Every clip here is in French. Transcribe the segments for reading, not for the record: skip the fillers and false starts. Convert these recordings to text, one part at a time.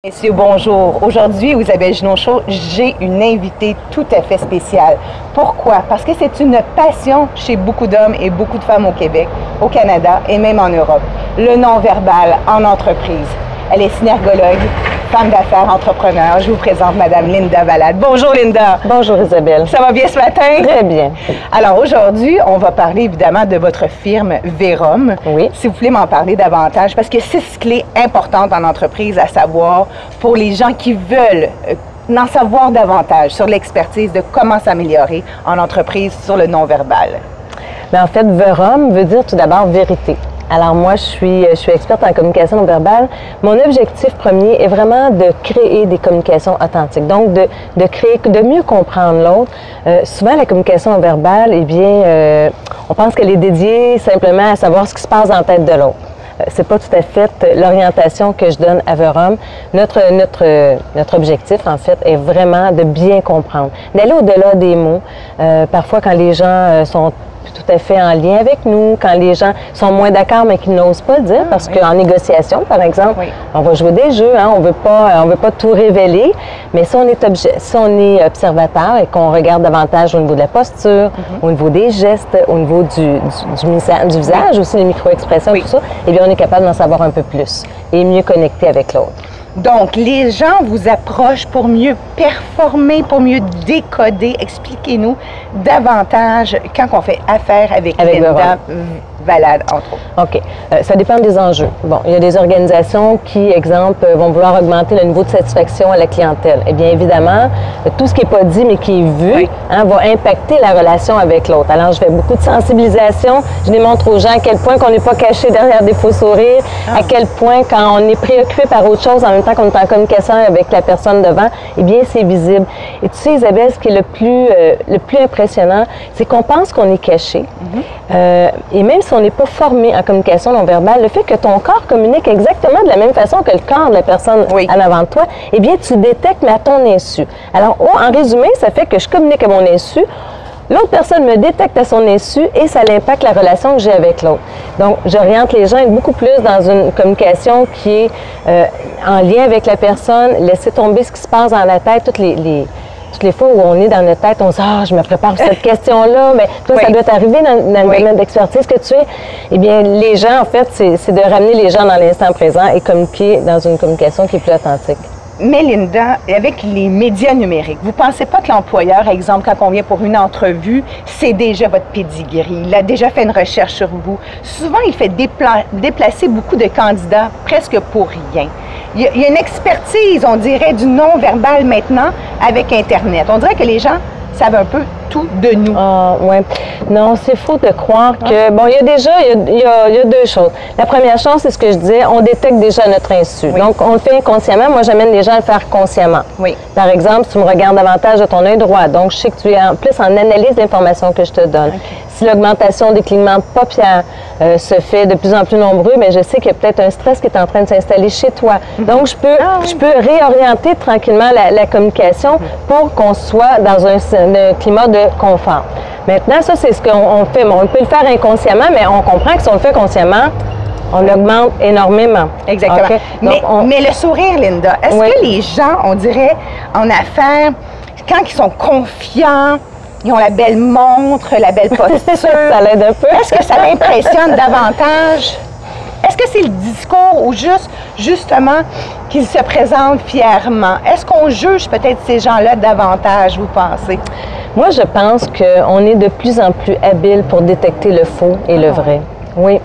Messieurs, bonjour. Aujourd'hui, aux Isabelle Junot Show, j'ai une invitée tout à fait spéciale. Pourquoi? Parce que c'est une passion chez beaucoup d'hommes et beaucoup de femmes au Québec, au Canada et même en Europe. Le non-verbal en entreprise. Elle est synergologue, femme d'affaires, entrepreneur. Je vous présente Madame Linda Valade. Bonjour Linda. Bonjour Isabelle. Ça va bien ce matin? Très bien. Alors aujourd'hui, on va parler évidemment de votre firme Verum. Oui. Si vous voulez m'en parler davantage, parce que c'est une clé importante en entreprise à savoir pour les gens qui veulent en savoir davantage sur l'expertise de comment s'améliorer en entreprise sur le non-verbal. Bien, en fait, Verum veut dire tout d'abord vérité. Alors moi, je suis experte en communication non verbale. Mon objectif premier est vraiment de créer des communications authentiques. Donc, de mieux comprendre l'autre. Souvent, la communication non verbale, eh bien, on pense qu'elle est dédiée simplement à savoir ce qui se passe dans la tête de l'autre. C'est pas tout à fait l'orientation que je donne à Verum. Notre objectif, en fait, est vraiment de bien comprendre, d'aller au-delà des mots. Parfois, quand les gens sont tout à fait en lien avec nous, quand les gens sont moins d'accord mais qu'ils n'osent pas dire, parce qu'en négociation, par exemple, on va jouer des jeux, hein, on veut pas tout révéler, mais si on est observateur et qu'on regarde davantage au niveau de la posture, au niveau des gestes, au niveau du visage, aussi les micro-expressions, tout ça, eh bien, on est capable d'en savoir un peu plus et mieux connecter avec l'autre. Donc, les gens vous approchent pour mieux performer, pour mieux décoder. Expliquez-nous davantage quand on fait affaire avec Linda Valade, entre autres. OK. Ça dépend des enjeux. Bon, il y a des organisations qui, exemple, vont vouloir augmenter le niveau de satisfaction à la clientèle. Eh bien, évidemment, tout ce qui n'est pas dit mais qui est vu hein, va impacter la relation avec l'autre. Alors, je fais beaucoup de sensibilisation. Je démontre aux gens à quel point qu'on n'est pas caché derrière des faux sourires, à quel point quand on est préoccupé par autre chose en même temps qu'on est en communication avec la personne devant, eh bien, c'est visible. Et tu sais, Isabelle, ce qui est le plus impressionnant, c'est qu'on pense qu'on est caché. Et même si on n'est pas formé en communication non verbale, le fait que ton corps communique exactement de la même façon que le corps de la personne en avant de toi, eh bien, tu détectes, mais à ton insu. Alors, en résumé, ça fait que je communique à mon insu, l'autre personne me détecte à son insu et ça impacte la relation que j'ai avec l'autre. Donc, j'oriente les gens beaucoup plus dans une communication qui est en lien avec la personne, laisser tomber ce qui se passe dans la tête, toutes les fois où on est dans notre tête, on se dit « Ah, je me prépare pour cette question-là, mais toi, ça doit t'arriver dans le domaine d'expertise que tu es. » Eh bien, les gens, en fait, c'est de ramener les gens dans l'instant présent et communiquer dans une communication qui est plus authentique. Mais Linda, avec les médias numériques, vous ne pensez pas que l'employeur, exemple, quand on vient pour une entrevue, c'est déjà votre pedigree, il a déjà fait une recherche sur vous. Souvent, il fait déplacer beaucoup de candidats presque pour rien. Il y a une expertise, on dirait, du non-verbal maintenant avec Internet. On dirait que les gens savent un peu tout de nous. Ah, ouais. Non, c'est faux de croire que... Bon, il y a deux choses. La première chose, c'est ce que je disais, on détecte déjà notre insu. Donc, on le fait inconsciemment. Moi, j'amène les gens à le faire consciemment. Par exemple, si tu me regardes davantage de ton œil droit, donc je sais que tu es plus en analyse d'informations que je te donne. Si l'augmentation des clignements de paupières se fait de plus en plus nombreux, mais je sais qu'il y a peut-être un stress qui est en train de s'installer chez toi. Donc, je peux réorienter tranquillement la communication pour qu'on soit dans un climat de confort. Maintenant, ça, c'est ce qu'on fait. On peut le faire inconsciemment, mais on comprend que si on le fait consciemment, on augmente énormément. Exactement. Okay? Mais le sourire, Linda, est-ce que les gens, on dirait, en affaires, quand ils sont confiants, ils ont la belle montre, la belle posture, ça l'aide un peu. Est-ce que ça l'impressionne davantage? Est-ce que c'est le discours ou justement qu'ils se présentent fièrement? Est-ce qu'on juge peut-être ces gens-là davantage, vous pensez? Moi, je pense qu'on est de plus en plus habile pour détecter le faux et le vrai. Oui.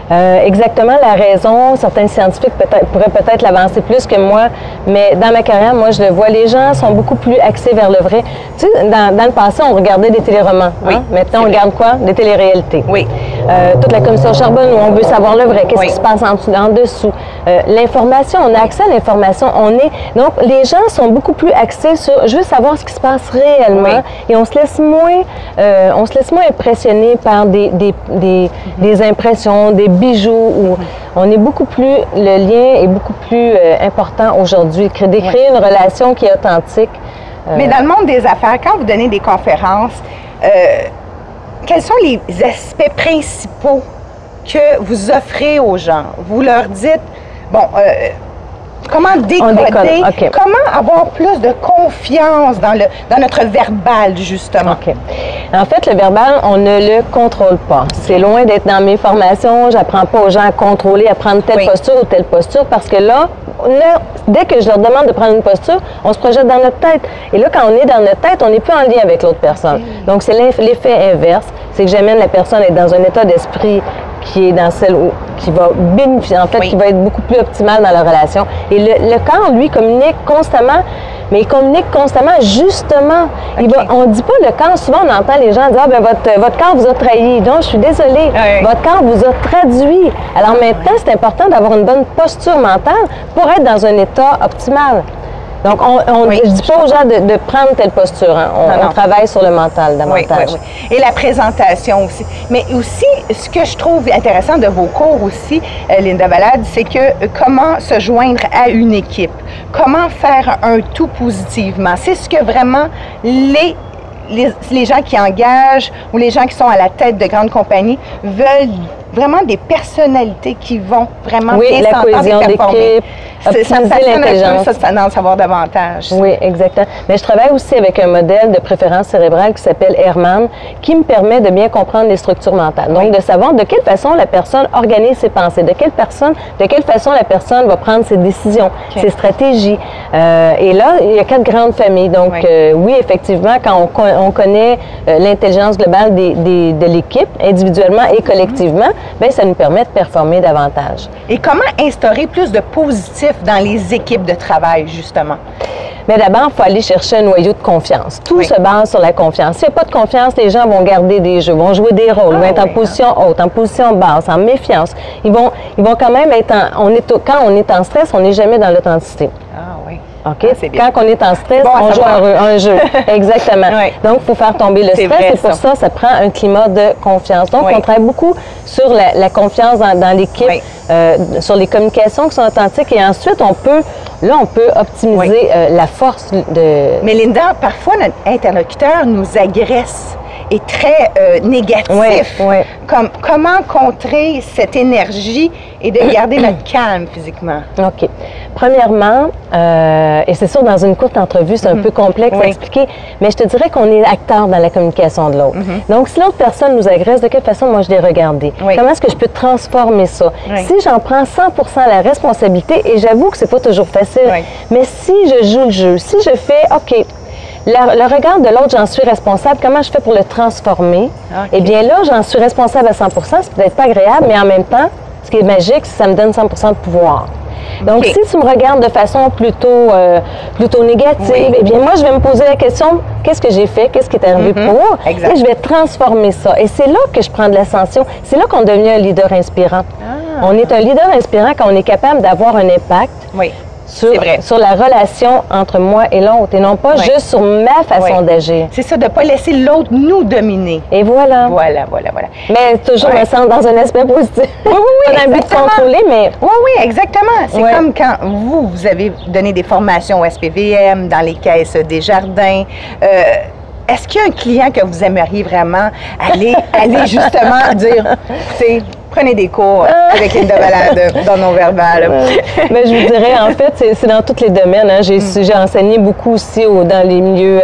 Exactement la raison, certains scientifiques pourraient peut-être l'avancer plus que moi, mais dans ma carrière, moi, je le vois, les gens sont beaucoup plus axés vers le vrai. Tu sais, dans le passé, on regardait des téléromans. Hein? Maintenant, on regarde quoi? Des téléréalités. Toute la commission Charbonne, où on veut savoir le vrai, qu'est-ce qui se passe en dessous. L'information, on a accès à l'information. Donc, les gens sont beaucoup plus axés sur, je veux savoir ce qui se passe réellement, et on se laisse moins impressionner par des impressions, des bijoux, où on est beaucoup plus, le lien est beaucoup plus important aujourd'hui, d'écrire une relation qui est authentique. Mais dans le monde des affaires, quand vous donnez des conférences, quels sont les aspects principaux que vous offrez aux gens? Vous leur dites, bon, Comment décoder? Okay. Comment avoir plus de confiance dans notre verbal, justement? OK. En fait, le verbal, on ne le contrôle pas. C'est loin d'être dans mes formations. J'apprends pas aux gens à contrôler, à prendre telle posture ou telle posture, parce que là, dès que je leur demande de prendre une posture, on se projette dans notre tête. Et là, quand on est dans notre tête, on n'est plus en lien avec l'autre personne. Donc, c'est l'effet inverse. C'est que j'amène la personne à être dans un état d'esprit qui est dans celle où, qui va bénéficier, en fait, qui va être beaucoup plus optimal dans la relation. Et le corps, lui, communique constamment, mais il communique constamment, justement. On ne dit pas le corps, souvent on entend les gens dire, ah, ben votre corps vous a trahi. Donc, je suis désolée, votre corps vous a traduit. Alors maintenant, c'est important d'avoir une bonne posture mentale pour être dans un état optimal. Donc, je ne dis pas aux gens de prendre telle posture. Hein. On travaille sur le mental davantage. Et la présentation aussi. Mais aussi, ce que je trouve intéressant de vos cours aussi, Linda Valade, c'est que comment se joindre à une équipe. Comment faire un tout positivement. C'est ce que vraiment les gens qui engagent ou les gens qui sont à la tête de grandes compagnies veulent vraiment des personnalités qui vont vraiment bien s'entendre et performer. Ça me passionne un peu, ça d'en savoir davantage. Oui, exactement. Mais je travaille aussi avec un modèle de préférence cérébrale qui s'appelle Herman, qui me permet de bien comprendre les structures mentales. Donc, de savoir de quelle façon la personne organise ses pensées, de quelle façon la personne va prendre ses décisions, ses stratégies. Et là, il y a 4 grandes familles. Donc, oui, effectivement, quand on connaît l'intelligence globale de l'équipe, individuellement et collectivement, bien, ça nous permet de performer davantage. Et comment instaurer plus de positif dans les équipes de travail, justement? Mais d'abord, il faut aller chercher un noyau de confiance. Tout se base sur la confiance. S'il n'y a pas de confiance, les gens vont garder des jeux, vont jouer des rôles, vont être en position haute, en position basse, en méfiance. Ils vont quand même être quand on est en stress, on n'est jamais dans l'authenticité. Ah oui. OK? Quand on est en stress, on joue un jeu. Exactement. Donc, il faut faire tomber le stress et pour ça, ça prend un climat de confiance. Donc, on travaille beaucoup sur la confiance dans l'équipe, sur les communications qui sont authentiques et ensuite, on peut optimiser la force de... Mais Linda, parfois, notre interlocuteur nous agresse est très négatif. Comment contrer cette énergie et de garder notre calme physiquement? OK. Premièrement, et c'est sûr, dans une courte entrevue, c'est un peu complexe à expliquer, mais je te dirais qu'on est acteur dans la communication de l'autre. Donc, si l'autre personne nous agresse, de quelle façon moi je l'ai regardé? Comment est-ce que je peux transformer ça? Si j'en prends 100% la responsabilité, et j'avoue que c'est pas toujours facile, mais si je joue le jeu, si je fais, OK, le regard de l'autre, j'en suis responsable. Comment je fais pour le transformer? Eh bien là, j'en suis responsable à 100%. C'est peut-être pas agréable, mais en même temps, ce qui est magique, c'est que ça me donne 100% de pouvoir. Donc, si tu me regardes de façon plutôt négative, eh bien moi, je vais me poser la question, qu'est-ce que j'ai fait? Qu'est-ce qui est arrivé pour? Et je vais transformer ça. Et c'est là que je prends de l'ascension. C'est là qu'on devient un leader inspirant. On est un leader inspirant quand on est capable d'avoir un impact. Sur la relation entre moi et l'autre et non pas juste sur ma façon d'agir. C'est ça, de ne pas laisser l'autre nous dominer. Et voilà. Voilà. Mais toujours me sentir dans un aspect positif. Oui, pas un but de contrôler, mais... Oui, exactement. C'est comme quand vous avez donné des formations au SPVM, dans les caisses des jardins. Est-ce qu'il y a un client que vous aimeriez vraiment aller justement dire, prenez des cours avec Linda Valade dans non-verbal? Mais je vous dirais, en fait, c'est dans tous les domaines. Hein. J'ai enseigné beaucoup aussi dans les milieux,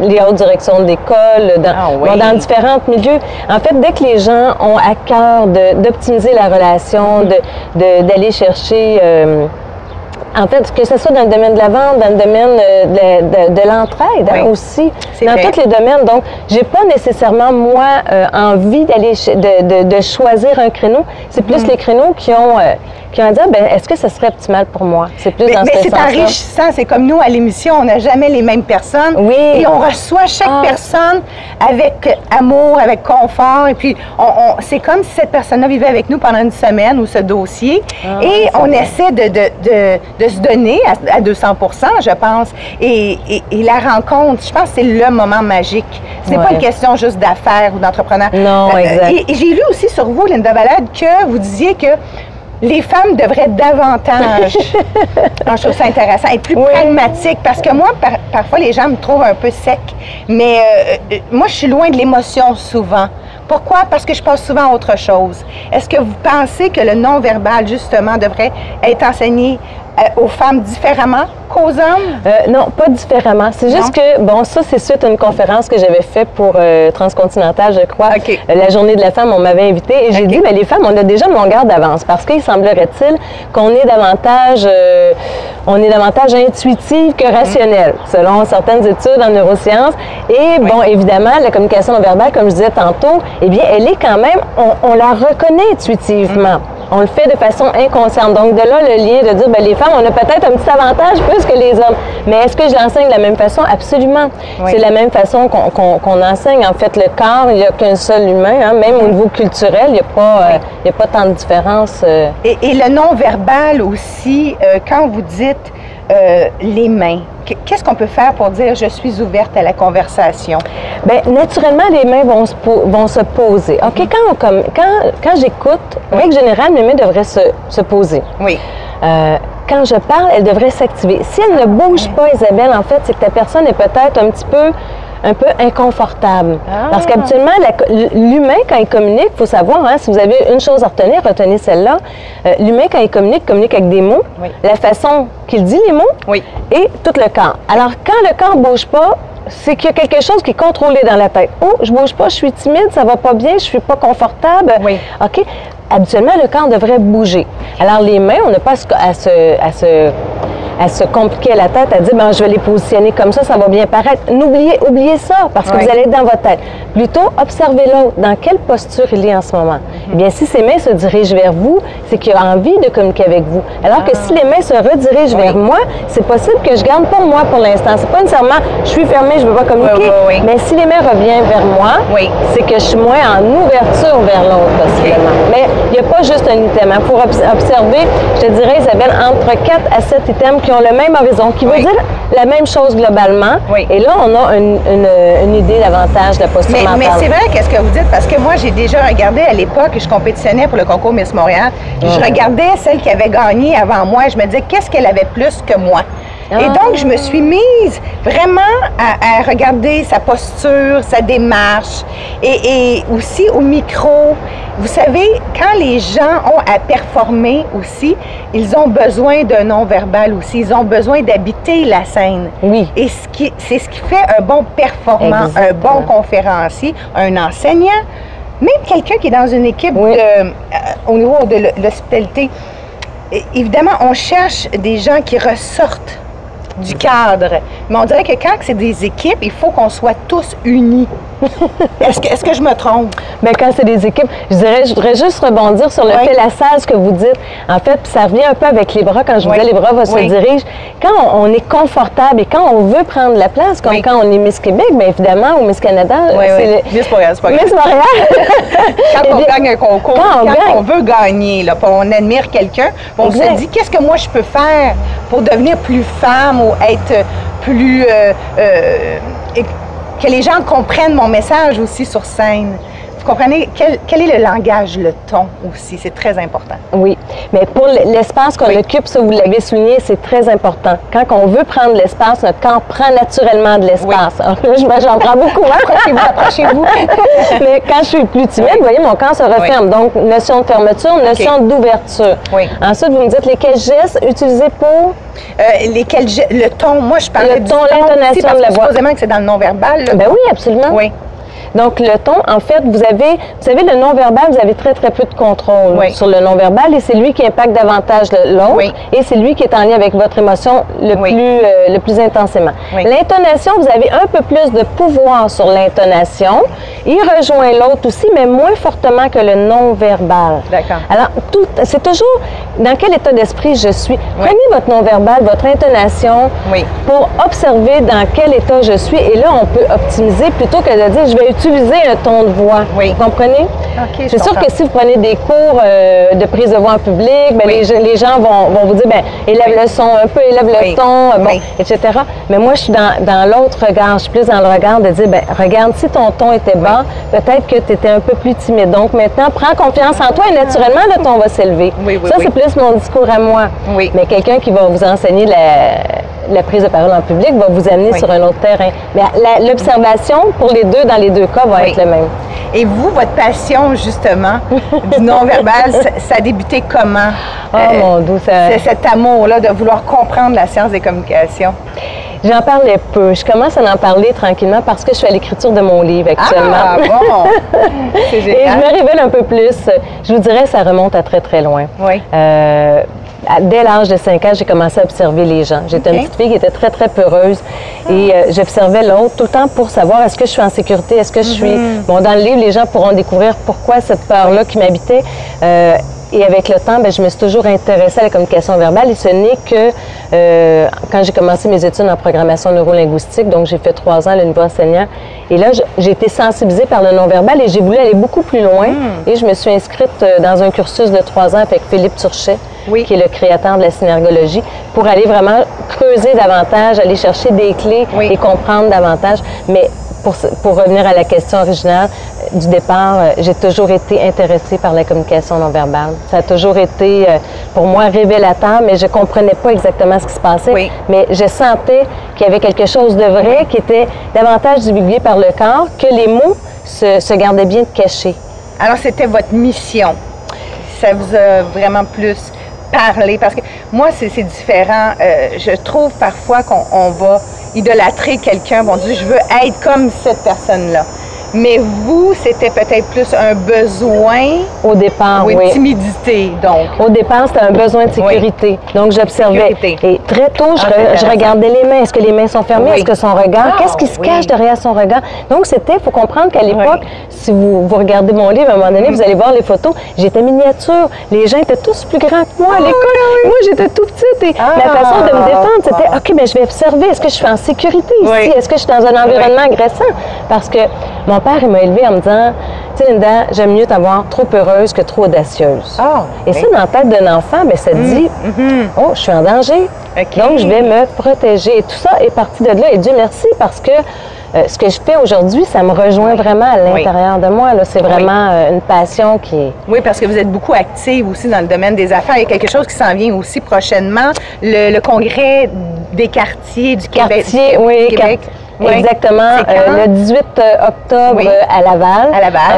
les hautes directions d'école, dans différents milieux. En fait, dès que les gens ont à cœur d'optimiser la relation, d'aller chercher... En fait, que ce soit dans le domaine de la vente, dans le domaine de l'entraide aussi, dans tous les domaines. Donc, j'ai pas nécessairement, moi, envie d'aller de choisir un créneau. C'est plus les créneaux qui ont à dire, est-ce que ce serait optimal pour moi? C'est plus dans ce sens-là. C'est enrichissant. C'est comme nous, à l'émission, on n'a jamais les mêmes personnes. Et on reçoit chaque personne avec amour, avec confort. Et puis, c'est comme si cette personne-là vivait avec nous pendant une semaine ou ce dossier. Et on essaie de se donner à 200 %, je pense. Et la rencontre, je pense que c'est le moment magique. Ce n'est pas une question juste d'affaires ou d'entrepreneur. Non, exact. Et j'ai lu aussi sur vous, Linda Valade, que vous disiez que les femmes devraient davantage, je trouve ça intéressant, être plus pragmatiques, parce que moi, parfois, les gens me trouvent un peu sec, mais moi, je suis loin de l'émotion souvent. Pourquoi? Parce que je passe souvent à autre chose. Est-ce que vous pensez que le non-verbal, justement, devrait être enseigné aux femmes différemment qu'aux hommes? Non, pas différemment. C'est juste que, bon, ça, c'est suite à une conférence que j'avais faite pour Transcontinental, je crois. La Journée de la femme, on m'avait invitée et j'ai dit, les femmes, on a déjà une longueur d'avance parce qu'il semblerait-il qu'on est davantage intuitive que rationnelle, selon certaines études en neurosciences. Et, bon, évidemment, la communication non verbale, comme je disais tantôt, eh bien, elle est quand même, on la reconnaît intuitivement. On le fait de façon inconsciente. Donc, de là, le lien de dire, bien, les femmes, on a peut-être un petit avantage plus que les hommes. Mais est-ce que je l'enseigne de la même façon? Absolument. C'est de la même façon qu'on enseigne. En fait, le corps, il n'y a qu'un seul humain. Hein? Même au niveau culturel, il n'y a pas tant de différence. Et le non-verbal aussi, quand vous dites les mains, qu'est-ce qu'on peut faire pour dire « je suis ouverte à la conversation » ? Bien, naturellement, les mains vont se poser. OK, quand j'écoute, en règle générale, mes mains devraient se poser. Oui. Quand je parle, elles devraient s'activer. Si elles ne bougent pas, Isabelle, en fait, c'est que ta personne est peut-être un peu inconfortable. Parce qu'habituellement, l'humain, quand il communique, il faut savoir, hein, si vous avez une chose à retenir, retenez celle-là. L'humain, quand il communique avec des mots, la façon qu'il dit les mots et tout le corps. Alors, quand le corps ne bouge pas, c'est qu'il y a quelque chose qui est contrôlé dans la tête. Oh, je bouge pas, je suis timide, ça va pas bien, je suis pas confortable. OK? Habituellement, le corps devrait bouger. Alors, les mains, on n'a pas à se compliquer la tête, à dire, ben, je vais les positionner comme ça va bien paraître. Oubliez ça, parce que vous allez être dans votre tête. Plutôt, observez l'autre. Dans quelle posture il est en ce moment? Eh bien, si ses mains se dirigent vers vous, c'est qu'il a envie de communiquer avec vous. Alors que si les mains se redirigent vers moi, c'est possible que je garde pour moi pour l'instant. C'est pas nécessairement, je suis fermée, je ne veux pas communiquer. Mais si les mains reviennent vers moi, c'est que je suis moins en ouverture vers l'autre, possiblement. Mais il n'y a pas juste un item. Il faut observer, je te dirais, Isabelle, entre 4 à 7 items qui ont le même horizon, qui veut dire la même chose globalement. Et là, on a une idée davantage de la posture mentale. Mais c'est vrai qu'est-ce que vous dites, parce que moi, j'ai déjà regardé à l'époque, je compétitionnais pour le concours Miss Montréal, je regardais celle qui avait gagné avant moi, je me disais, qu'est-ce qu'elle avait plus que moi? Et donc, je me suis mise vraiment à regarder sa posture, sa démarche et aussi au micro. Vous savez, quand les gens ont à performer aussi, ils ont besoin d'un non-verbal aussi. Ils ont besoin d'habiter la scène. Oui. Et c'est ce qui fait un bon performant, un bon conférencier, un enseignant, même quelqu'un qui est dans une équipe au niveau de l'hospitalité. Évidemment, on cherche des gens qui ressortent du cadre. Mais on dirait que quand c'est des équipes, il faut qu'on soit tous unis. Est-ce que je me trompe? Bien, quand c'est des équipes, je voudrais juste rebondir sur le fait, la salle, ce que vous dites. En fait, ça revient un peu avec les bras, quand je vous disais les bras se dirigent. Quand on est confortable et quand on veut prendre la place, comme quand on est Miss Québec, bien évidemment, ou Miss Canada, c'est Miss Montréal, c'est pas grave. Miss Montréal. Quand on gagne un concours, quand on veut gagner, là, puis on admire quelqu'un, on se dit, qu'est-ce que moi je peux faire pour devenir plus femme ou être plus... que les gens comprennent mon message aussi sur scène. Vous comprenez? Quel est le langage, le ton aussi? C'est très important. Oui, mais pour l'espace qu'on occupe, ça, vous l'avez souligné, c'est très important. Quand on veut prendre l'espace, notre corps prend naturellement de l'espace. J'en prends beaucoup, hein? Approchez-vous. Mais quand je suis plus timide, vous voyez, mon corps se referme. Donc, notion de fermeture, notion d'ouverture. Ensuite, vous me dites lesquels gestes utiliser pour... le ton, moi je parlais du ton, l'intonation de la voix. Supposément que c'est dans le non-verbal. Ben oui, absolument. Oui. Donc, le ton, en fait, vous savez, le non-verbal, vous avez très, très peu de contrôle sur le non-verbal et c'est lui qui impacte davantage l'autre et c'est lui qui est en lien avec votre émotion le plus intensément. L'intonation, vous avez un peu plus de pouvoir sur l'intonation. Il rejoint l'autre aussi, mais moins fortement que le non-verbal. D'accord. Alors, c'est toujours dans quel état d'esprit je suis. Prenez votre non-verbal, votre intonation pour observer dans quel état je suis et là, on peut optimiser plutôt que de dire je vais utiliser un ton de voix. Vous comprenez? C'est sûr que si vous prenez des cours de prise de voix en public, ben les gens vont vous dire, ben élève le son un peu, élève le ton, etc. Mais moi, je suis dans l'autre regard. Je suis plus dans le regard de dire, ben regarde, si ton ton était bas, peut-être que tu étais un peu plus timide. Donc maintenant, prends confiance en toi et naturellement, le ton va s'élever. Ça, c'est plus mon discours à moi. Mais quelqu'un qui va vous enseigner la prise de parole en public va vous amener sur un autre terrain. Mais l'observation pour les deux, dans les deux cas, va être le même. Et vous, votre passion, justement, du non-verbal, ça a débuté comment? Oh mon Dieu, c'est cet amour-là de vouloir comprendre la science des communications. J'en parlais peu. Je commence à en parler tranquillement parce que je suis à l'écriture de mon livre actuellement. Ah, bon! C'est génial. Et je me révèle un peu plus. Je vous dirais, ça remonte à très, très loin. Oui. Dès l'âge de 5 ans, j'ai commencé à observer les gens. J'étais une petite fille qui était très, très peureuse et j'observais l'autre tout le temps pour savoir est-ce que je suis en sécurité, est-ce que je suis... Bon, dans le livre, les gens pourront découvrir pourquoi cette peur-là qui m'habitait. Et avec le temps, je me suis toujours intéressée à la communication verbale et ce n'est que quand j'ai commencé mes études en programmation neurolinguistique, donc j'ai fait 3 ans à niveau enseignant, et là, j'ai été sensibilisée par le non-verbal et j'ai voulu aller beaucoup plus loin et je me suis inscrite dans un cursus de 3 ans avec Philippe Turchet, qui est le créateur de la synergologie, pour aller vraiment creuser davantage, aller chercher des clés et comprendre davantage. Mais pour revenir à la question originale du départ, j'ai toujours été intéressée par la communication non verbale. Ça a toujours été, pour moi, révélateur, mais je ne comprenais pas exactement ce qui se passait. Mais je sentais qu'il y avait quelque chose de vrai qui était davantage divulgué par le corps, que les mots se gardaient bien de cachés. Alors, c'était votre mission. Ça vous a vraiment plus parlé? Parce que moi, c'est différent. Je trouve parfois qu'on va idolâtrer quelqu'un, on dit je veux être comme cette personne-là. Mais vous, c'était peut-être plus un besoin. Au départ, oui. Une timidité, donc. Au départ, c'était un besoin de sécurité. Donc, j'observais. Et très tôt, je regardais les mains. Est-ce que les mains sont fermées? Est-ce que son regard? Qu'est-ce qui se cache derrière son regard? Donc, il faut comprendre qu'à l'époque, si vous regardez mon livre, à un moment donné, vous allez voir les photos, j'étais miniature. Les gens étaient tous plus grands que moi à l'école. Moi, j'étais tout petite. Et la façon de me défendre, c'était, OK, mais je vais observer. Est-ce que je suis en sécurité ici? Est-ce que je suis dans un environnement agressant? Parce que mon père, il m'a élevée en me disant, tu sais, Linda, j'aime mieux t'avoir trop heureuse que trop audacieuse. Et ça, dans la tête d'un enfant, ça te dit, oh, je suis en danger. Donc, je vais me protéger. Et tout ça est parti de là. Et Dieu merci parce que ce que je fais aujourd'hui, ça me rejoint vraiment à l'intérieur de moi. C'est vraiment une passion qui est... Oui, parce que vous êtes beaucoup active aussi dans le domaine des affaires. Il y a quelque chose qui s'en vient aussi prochainement, le congrès des quartiers du Québec. Québec. Exactement. Le 18 octobre à Laval.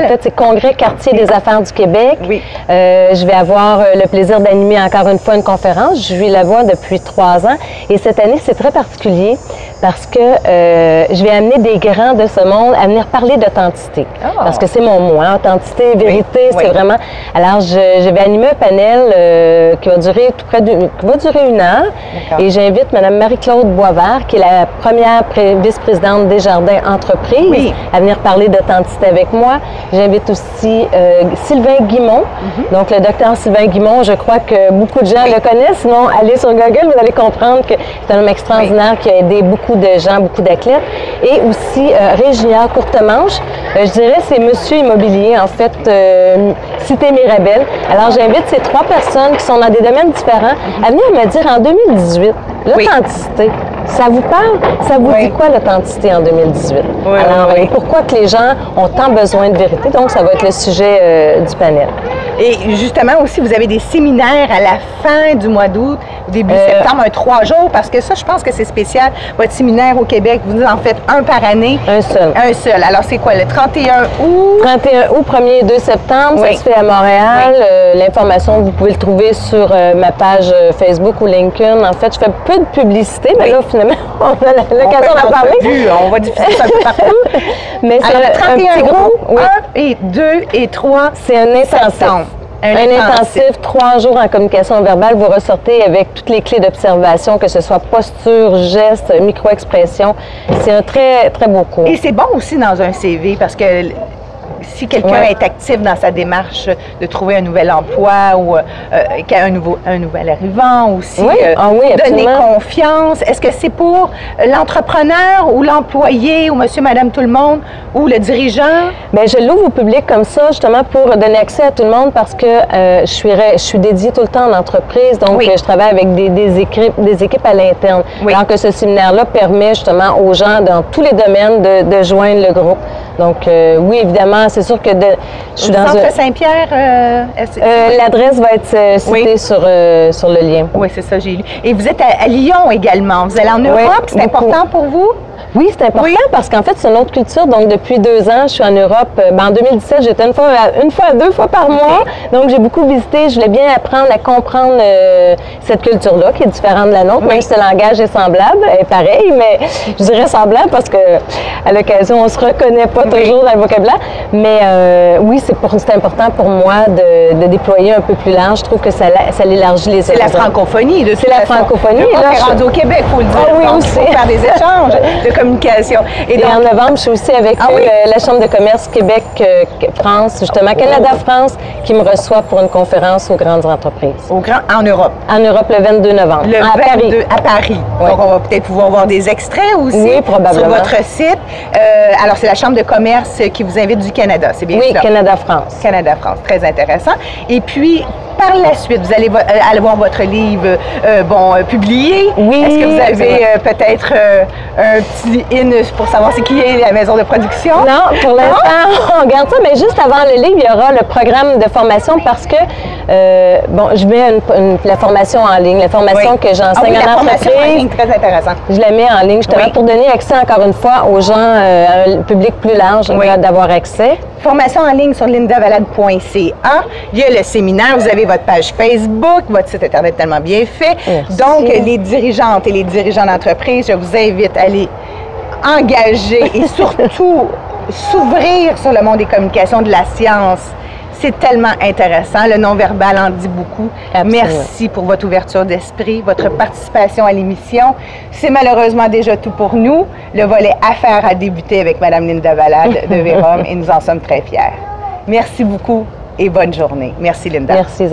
En fait, c'est Congrès quartier des affaires du Québec. Je vais avoir le plaisir d'animer encore une fois une conférence. Je vis là-bas depuis 3 ans. Et cette année, c'est très particulier parce que je vais amener des grands de ce monde à venir parler d'authenticité. Parce que c'est mon mot, hein? Authenticité, vérité, c'est vraiment... Alors, je vais animer un panel qui va durer qui va durer 1 heure. Et j'invite Mme Marie-Claude Boisvert, qui est la première vice-présidente Desjardins Entreprises, à venir parler d'authenticité avec moi. J'invite aussi Sylvain Guimond. Donc, le docteur Sylvain Guimond, je crois que beaucoup de gens le connaissent. Sinon, allez sur Google, vous allez comprendre que c'est un homme extraordinaire qui a aidé beaucoup de gens, beaucoup d'athlètes. Et aussi Régina Courtemanche. Je dirais c'est Monsieur Immobilier, en fait, Cité Mirabel. Alors, j'invite ces 3 personnes qui sont dans des domaines différents à venir me dire en 2018, l'authenticité. Ça vous parle? Ça vous dit quoi l'authenticité en 2018? Alors, et pourquoi que les gens ont tant besoin de vérité? Donc, ça va être le sujet du panel. Et justement aussi, vous avez des séminaires à la fin du mois d'août, au début septembre, 3 jours, parce que ça, je pense que c'est spécial. Votre séminaire au Québec, vous en faites un par année. Un seul. Un seul. Alors, c'est quoi, le 31 août? 31 août, 1er et 2 septembre, ça se fait à Montréal. L'information, vous pouvez le trouver sur ma page Facebook ou LinkedIn. En fait, je fais peu de publicité, mais là, finalement, on a l'occasion d'en parler. On va diffuser ça un peu partout. Mais c'est un petit groupe, 1 et 2 et 3. C'est un intensif. Un intensif, 3 jours en communication verbale. Vous ressortez avec toutes les clés d'observation, que ce soit posture, geste, micro-expression. C'est un très, très beau cours. Et c'est bon aussi dans un CV parce que si quelqu'un est actif dans sa démarche de trouver un nouvel emploi ou qu'il y a un nouvel arrivant aussi, donner confiance, est-ce que c'est pour l'entrepreneur ou l'employé ou monsieur, madame, tout le monde ou le dirigeant? Bien, je l'ouvre au public comme ça justement pour donner accès à tout le monde parce que je suis dédiée tout le temps en entreprise, donc je travaille avec des équipes à l'interne. Alors que ce séminaire-là permet justement aux gens dans tous les domaines de joindre le groupe. Donc, oui, évidemment, c'est sûr que je suis dans Centre Saint-Pierre, l'adresse va être citée sur le lien. Oui, c'est ça, j'ai lu. Et vous êtes à Lyon également. Vous allez en Europe, c'est important pour vous? Oui, c'est important parce qu'en fait, c'est une autre culture. Donc, depuis 2 ans, je suis en Europe. En 2017, j'étais une fois à 2 fois par mois. Donc, j'ai beaucoup visité. Je voulais bien apprendre à comprendre cette culture-là, qui est différente de la nôtre, même si le langage est semblable, est pareil, mais je dirais semblable parce que à l'occasion, on ne se reconnaît pas toujours dans le vocabulaire. Mais oui, c'est important pour moi de déployer un peu plus large. Je trouve que ça l'élargit les C'est la francophonie. C'est la francophonie. On est rendu au Québec, il faut le dire. Oui, donc, aussi. Il faut faire des échanges de communication. Et en novembre, je suis aussi avec la Chambre de commerce Québec-France, justement, Canada-France, qui me reçoit pour une conférence aux grandes entreprises. En Europe? En Europe, le 22 novembre. À Paris. Oui. Donc, on va peut-être pouvoir voir des extraits aussi. Oui, probablement. Sur votre site. Alors, c'est la Chambre de commerce qui vous invite du Canada, c'est bien ça? Oui, Canada-France. Canada-France, très intéressant. Et puis, par la suite, vous allez aller voir votre livre publié. Oui. Est-ce que vous avez peut-être un petit in pour savoir c'est qui est la maison de production? Non, pour l'instant, on garde ça, mais juste avant le livre, il y aura le programme de formation parce que, je mets la formation en ligne, la formation que j'enseigne en entreprise. En ligne, très intéressant. Je la mets en ligne justement pour donner accès, encore une fois, aux gens, à un public plus large, d'avoir accès. Formation en ligne sur lindavalade.ca. Il y a le séminaire, vous avez votre page Facebook, votre site Internet tellement bien fait. Merci. Donc, les dirigeantes et les dirigeants d'entreprise, je vous invite à aller engager et surtout s'ouvrir sur le monde des communications, de la science. C'est tellement intéressant. Le non-verbal en dit beaucoup. Absolument. Merci pour votre ouverture d'esprit, votre participation à l'émission. C'est malheureusement déjà tout pour nous. Le volet Affaires a débuté avec Mme Linda Valade de Vérum et nous en sommes très fiers. Merci beaucoup et bonne journée. Merci, Linda. Merci,